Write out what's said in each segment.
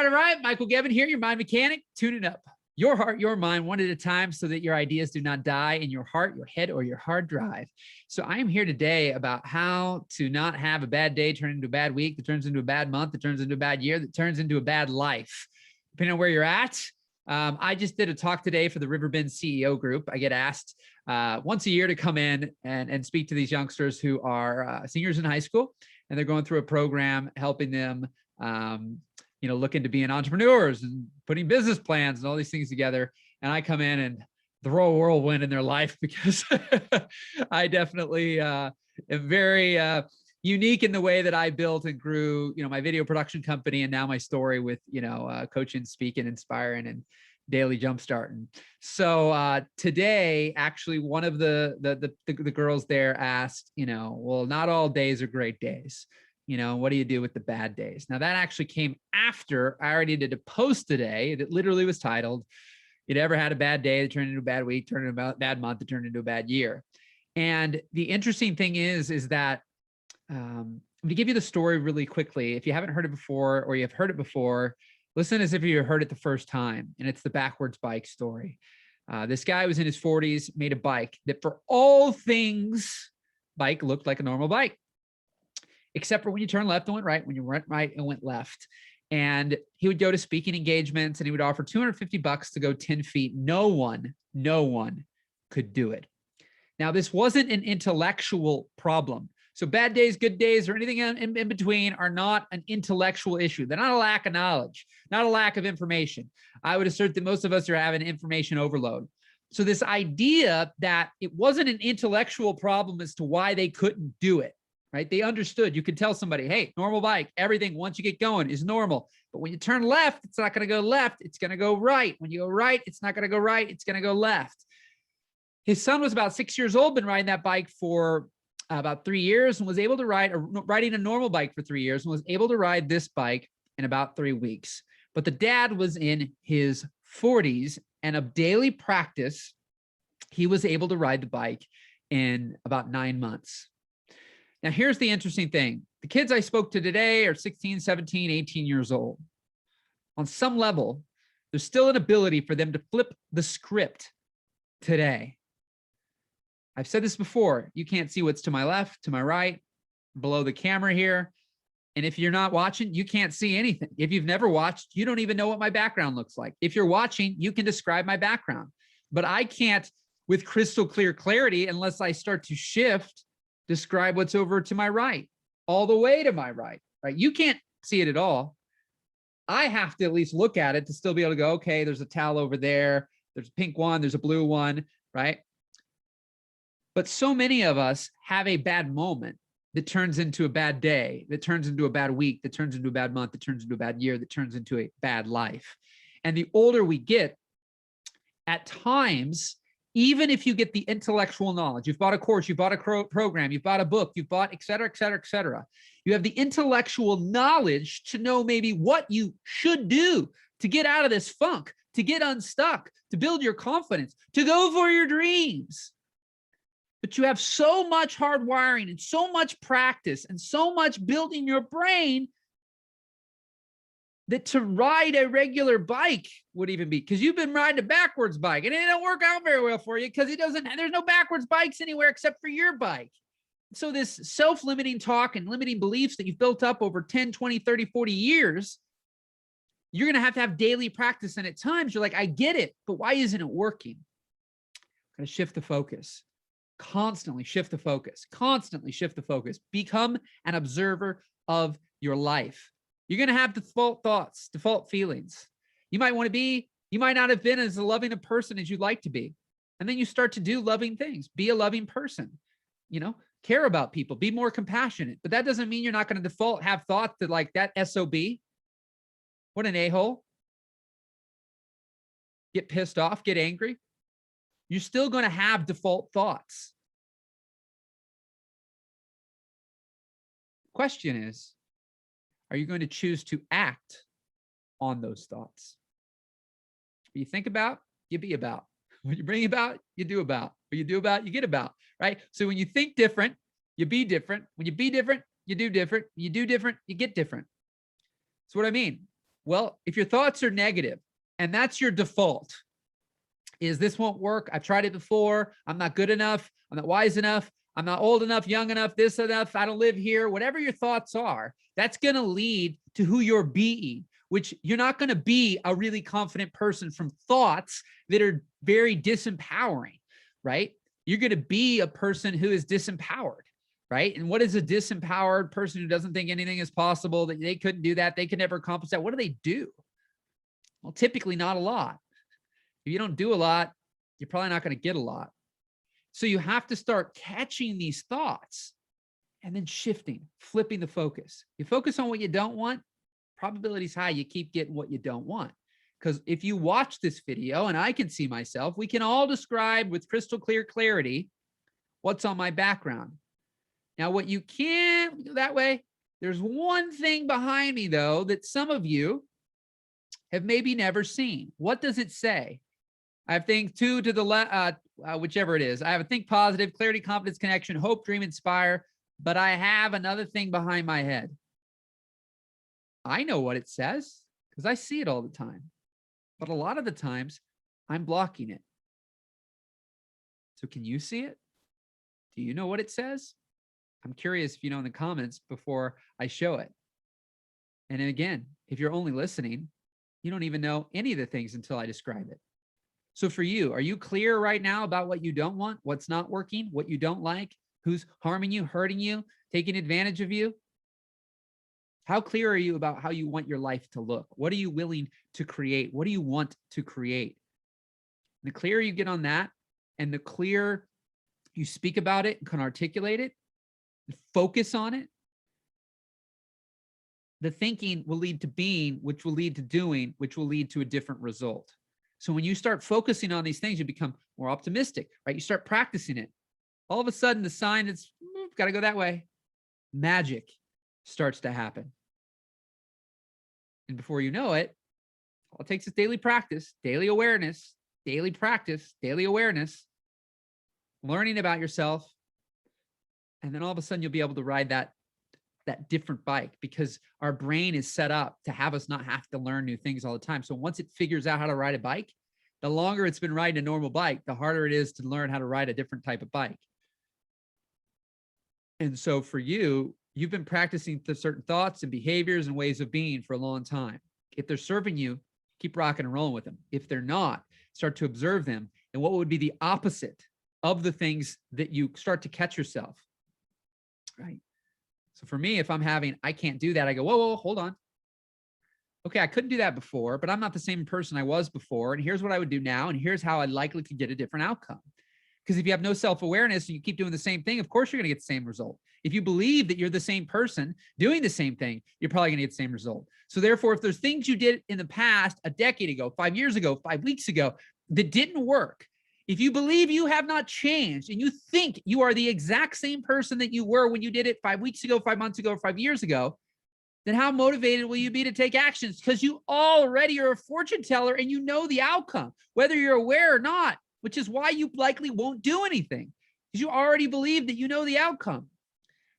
all right. Michael Gebben here, your mind mechanic. Tune it up. Your heart, your mind, one at a time so that your ideas do not die in your heart, your head, or your hard drive. So I am here today about how to not have a bad day turn into a bad week, that turns into a bad month, that turns into a bad year, that turns into a bad life, depending on where you're at. I just did a talk today for the Riverbend CEO group. I get asked once a year to come in and speak to these youngsters who are seniors in high school, and they're going through a program helping them looking to being entrepreneurs and putting business plans and all these things together. And I come in and throw a whirlwind in their life because I definitely am very unique in the way that I built and grew, my video production company, and now my story with, coaching, speaking, inspiring, and daily jumpstarting. So today, actually, one of the girls there asked, well, not all days are great days. What do you do with the bad days? Now that actually came after I already did a post today that literally was titled, "You ever had a bad day that turned into a bad week, turned into a bad month, that turned into a bad year?" And the interesting thing is that I'm going to give you the story really quickly. If you haven't heard it before, or you have heard it before, listen as if you heard it the first time. And it's the backwards bike story. This guy was in his 40s, made a bike that for all things, bike looked like a normal bike, except for when you turn left and went right, when you went right and went left. And he would go to speaking engagements and he would offer $250 to go 10 feet. No one could do it. Now, this wasn't an intellectual problem. So bad days, good days, or anything in between are not an intellectual issue. They're not a lack of knowledge, not a lack of information. I would assert that most of us are having information overload. So this idea that it wasn't an intellectual problem as to why they couldn't do it, right? They understood. You could tell somebody, hey, normal bike, everything once you get going is normal. But when you turn left, it's not going to go left. It's going to go right. When you go right, it's not going to go right. It's going to go left. His son was about 6 years old, been riding that bike for about 3 years, and was able to riding a normal bike for 3 years, and was able to ride this bike in about 3 weeks. But the dad was in his 40s, and of daily practice, he was able to ride the bike in about 9 months. Now, here's the interesting thing. The kids I spoke to today are 16, 17, 18 years old. On some level, there's still an ability for them to flip the script today. I've said this before. You can't see what's to my left, to my right, below the camera here. And if you're not watching, you can't see anything. If you've never watched, you don't even know what my background looks like. If you're watching, you can describe my background. But I can't, with crystal clear clarity, unless I start to shift, describe what's over to my right, all the way to my right, right? You can't see it at all. I have to at least look at it to still be able to go, okay, there's a towel over there. There's a pink one. There's a blue one, right? But so many of us have a bad moment that turns into a bad day, that turns into a bad week, that turns into a bad month, that turns into a bad year, that turns into a bad life. And the older we get, at times, even if you get the intellectual knowledge, you've bought a course, you've bought a program, you've bought a book, you've bought et cetera, et cetera, et cetera. You have the intellectual knowledge to know maybe what you should do to get out of this funk, to get unstuck, to build your confidence, to go for your dreams. But you have so much hard wiring and so much practice and so much built in your brain that to ride a regular bike would even be, because you've been riding a backwards bike and it don't work out very well for you because there's no backwards bikes anywhere except for your bike. So this self-limiting talk and limiting beliefs that you've built up over 10, 20, 30, 40 years, you're going to have daily practice. And at times you're like, I get it, but why isn't it working? Got to shift the focus. Constantly shift the focus, constantly shift the focus. Become an observer of your life. You're going to have default thoughts, default feelings. You might not have been as loving a person as you'd like to be. And then you start to do loving things, be a loving person, care about people, be more compassionate. But that doesn't mean you're not going to have thoughts that like that SOB, what an a-hole, get pissed off, get angry. You're still going to have default thoughts. Question is, are you going to choose to act on those thoughts? What you think about, you be about. What you bring about, you do about. What you do about, you get about, right? So when you think different, you be different. When you be different, you do different. You do different, you get different. That's what I mean. Well, if your thoughts are negative and that's your default, is this won't work. I've tried it before. I'm not good enough. I'm not wise enough. I'm not old enough, young enough, this enough. I don't live here. Whatever your thoughts are, that's going to lead to who you're being, which you're not going to be a really confident person from thoughts that are very disempowering, right? You're going to be a person who is disempowered, right? And what is a disempowered person who doesn't think anything is possible, that they couldn't do that, they could never accomplish that? What do? Well, typically not a lot. If you don't do a lot, you're probably not going to get a lot. So you have to start catching these thoughts and then shifting, flipping the focus. You focus on what you don't want, probability is high you keep getting what you don't want. Because if you watch this video, and I can see myself, we can all describe with crystal clear clarity what's on my background. Now, what you can't do that way, there's one thing behind me, though, that some of you have maybe never seen. What does it say? I have think two to the left, whichever it is. I have a think positive, clarity, confidence, connection, hope, dream, inspire, but I have another thing behind my head. I know what it says because I see it all the time, but a lot of the times I'm blocking it. So can you see it? Do you know what it says? I'm curious if you know in the comments before I show it. And again, if you're only listening, you don't even know any of the things until I describe it. So for you, are you clear right now about what you don't want, what's not working, what you don't like, who's harming you, hurting you, taking advantage of you? How clear are you about how you want your life to look? What are you willing to create? What do you want to create? And the clearer you get on that, and the clearer you speak about it and can articulate it, and focus on it, the thinking will lead to being, which will lead to doing, which will lead to a different result. So when you start focusing on these things, you become more optimistic, right? You start practicing it. All of a sudden, the sign is got to go that way. Magic starts to happen. And before you know it, all it takes is daily practice, daily awareness, daily practice, daily awareness, learning about yourself. And then all of a sudden, you'll be able to ride that different bike, because our brain is set up to have us not have to learn new things all the time. So once it figures out how to ride a bike, the longer it's been riding a normal bike, the harder it is to learn how to ride a different type of bike. And so for you, you've been practicing the certain thoughts and behaviors and ways of being for a long time. If they're serving you, keep rocking and rolling with them. If they're not, start to observe them. And what would be the opposite of the things that you start to catch yourself, right? So for me, if I'm having, I can't do that, I go, whoa, hold on. Okay, I couldn't do that before, but I'm not the same person I was before. And here's what I would do now. And here's how I likely could get a different outcome. Because if you have no self-awareness and you keep doing the same thing, of course, you're going to get the same result. If you believe that you're the same person doing the same thing, you're probably going to get the same result. So therefore, if there's things you did in the past, a decade ago, 5 years ago, 5 weeks ago, that didn't work, if you believe you have not changed and you think you are the exact same person that you were when you did it 5 weeks ago, 5 months ago, or 5 years ago, then how motivated will you be to take actions? Because you already are a fortune teller and you know the outcome, whether you're aware or not, which is why you likely won't do anything, because you already believe that you know the outcome.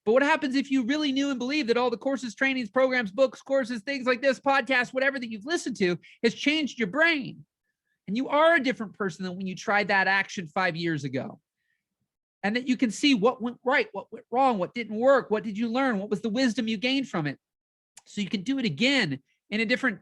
But what happens if you really knew and believe that all the courses, trainings, programs, books, courses, things like this, podcasts, whatever that you've listened to has changed your brain? And you are a different person than when you tried that action 5 years ago. And that you can see what went right, what went wrong, what didn't work, what did you learn, what was the wisdom you gained from it. So you can do it again in a different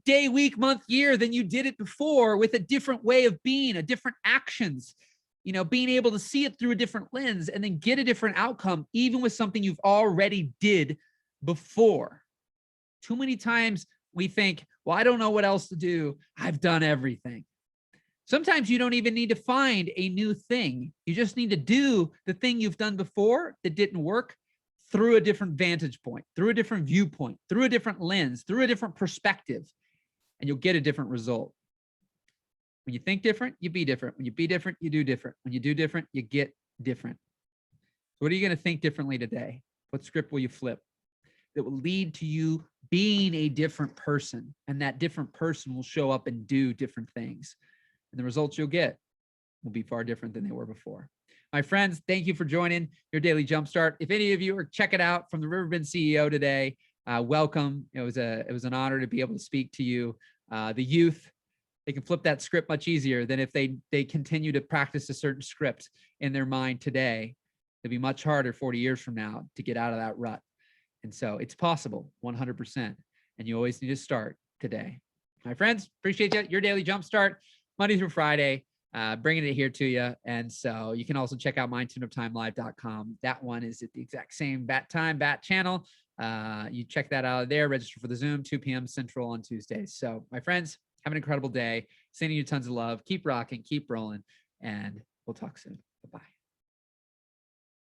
day, week, month, year than you did it before, with a different way of being, a different actions, you know, being able to see it through a different lens and then get a different outcome, even with something you've already did before. Too many times we think, well, I don't know what else to do. I've done everything. Sometimes you don't even need to find a new thing. You just need to do the thing you've done before that didn't work through a different vantage point, through a different viewpoint, through a different lens, through a different perspective, and you'll get a different result. When you think different, you be different. When you be different, you do different. When you do different, you get different. So what are you going to think differently today? What script will you flip that will lead to you being a different person? And that different person will show up and do different things. And the results you'll get will be far different than they were before. My friends, thank you for joining your Daily Jumpstart. If any of you are checking out from the Riverbend CEO today, welcome. It was an honor to be able to speak to you. The youth, they can flip that script much easier than if they continue to practice a certain script in their mind today. It'll be much harder 40 years from now to get out of that rut. And so it's possible 100%. And you always need to start today. My friends, appreciate you. Your daily jumpstart, Monday through Friday, bringing it here to you. And so you can also check out mindtuneuptimelive.com. That one is at the exact same bat time, bat channel. You check that out there, register for the Zoom, 2 p.m. Central on Tuesdays. So my friends, have an incredible day. Sending you tons of love. Keep rocking, keep rolling, and we'll talk soon. Bye-bye.